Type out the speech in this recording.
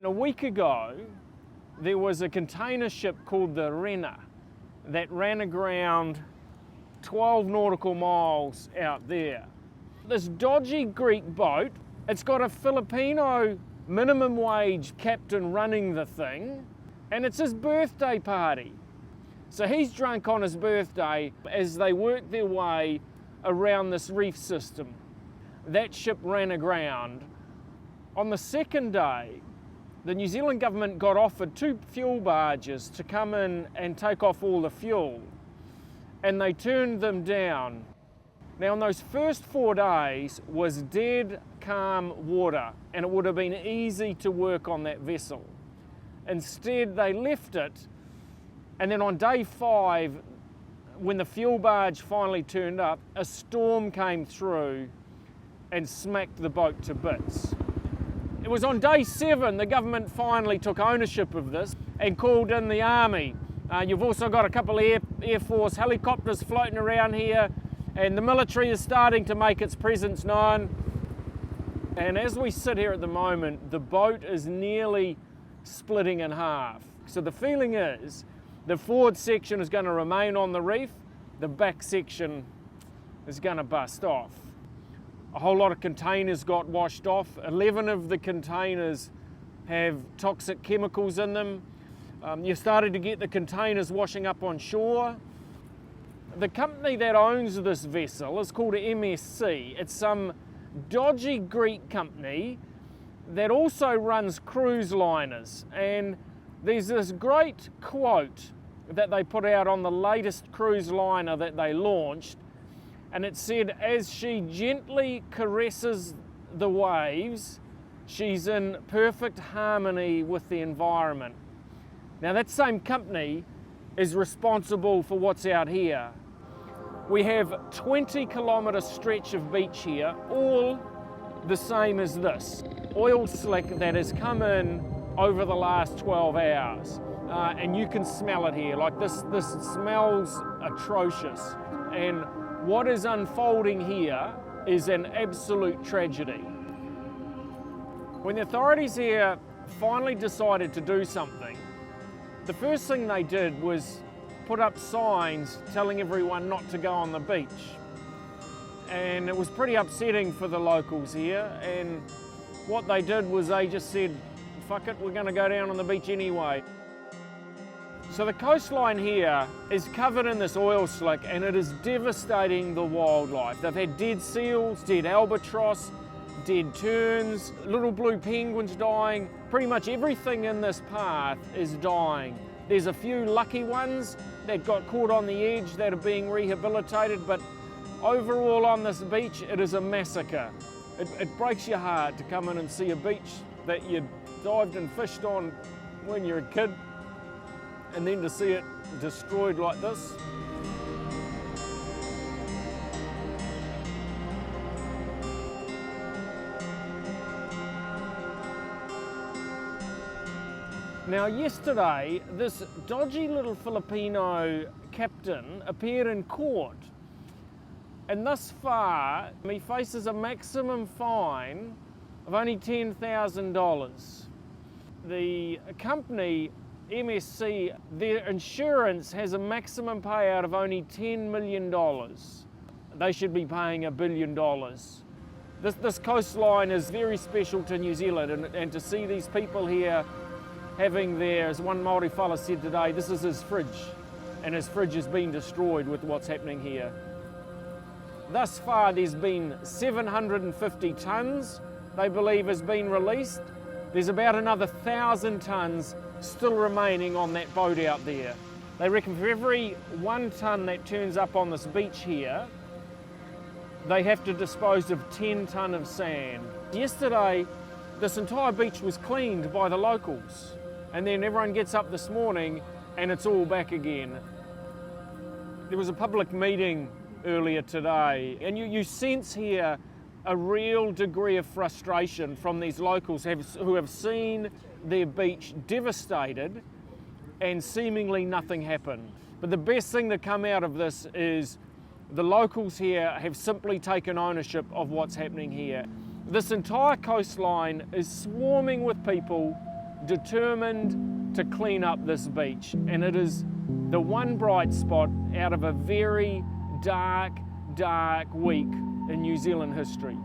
A week ago, there was a container ship called the Rena that ran aground 12 nautical miles out there. This dodgy Greek boat, it's got a Filipino minimum wage captain running the thing, and it's his birthday party. So he's drunk on his birthday as they work their way around this reef system. That ship ran aground. On the second day, the New Zealand government got offered 2 fuel barges to come in and take off all the fuel, and they turned them down. Now, in those first 4 days was dead calm water, and it would have been easy to work on that vessel. Instead, they left it, and then on day 5, when the fuel barge finally turned up, a storm came through and smacked the boat to bits. It was on day 7 the government finally took ownership of this and called in the army. You've also got a couple of Air Force helicopters floating around here, and the military is starting to make its presence known. And as we sit here at the moment, the boat is nearly splitting in half. So the feeling is the forward section is going to remain on the reef, the back section is going to bust off. A whole lot of containers got washed off. 11 of the containers have toxic chemicals in them. You started to get the containers washing up on shore. The company that owns this vessel is called MSC. It's some dodgy Greek company that also runs cruise liners. And there's this great quote that they put out on the latest cruise liner that they launched. And it said, as she gently caresses the waves, she's in perfect harmony with the environment. Now that same company is responsible for what's out here. We have 20-kilometre stretch of beach here, all the same as this. Oil slick that has come in over the last 12 hours. And you can smell it here, like this smells atrocious. And what is unfolding here is an absolute tragedy. When the authorities here finally decided to do something, the first thing they did was put up signs telling everyone not to go on the beach. And it was pretty upsetting for the locals here, and what they did was they just said, fuck it, we're going to go down on the beach anyway. So the coastline here is covered in this oil slick, and it is devastating the wildlife. They've had dead seals, dead albatross, dead terns, little blue penguins dying. Pretty much everything in this path is dying. There's a few lucky ones that got caught on the edge that are being rehabilitated, but overall on this beach, it is a massacre. It breaks your heart to come in and see a beach that you dived and fished on when you're a kid, and then to see it destroyed like this. Now yesterday, this dodgy little Filipino captain appeared in court, and thus far he faces a maximum fine of only $10,000. The company MSC, their insurance has a maximum payout of only $10 million. They should be paying $1 billion. This coastline is very special to New Zealand, and to see these people here having their, as one Māori fella said today, this is his fridge, and his fridge has been destroyed with what's happening here. Thus far there's been 750 tonnes they believe has been released. There's about another 1,000 tonnes still remaining on that boat out there. They reckon for every 1 tonne that turns up on this beach here, they have to dispose of 10 tonne of sand. Yesterday, this entire beach was cleaned by the locals, and then everyone gets up this morning and it's all back again. There was a public meeting earlier today, and you sense here a real degree of frustration from these locals who have seen their beach devastated and seemingly nothing happened. But the best thing to come out of this is the locals here have simply taken ownership of what's happening here. This entire coastline is swarming with people determined to clean up this beach, and it is the one bright spot out of a very dark, dark week in New Zealand history.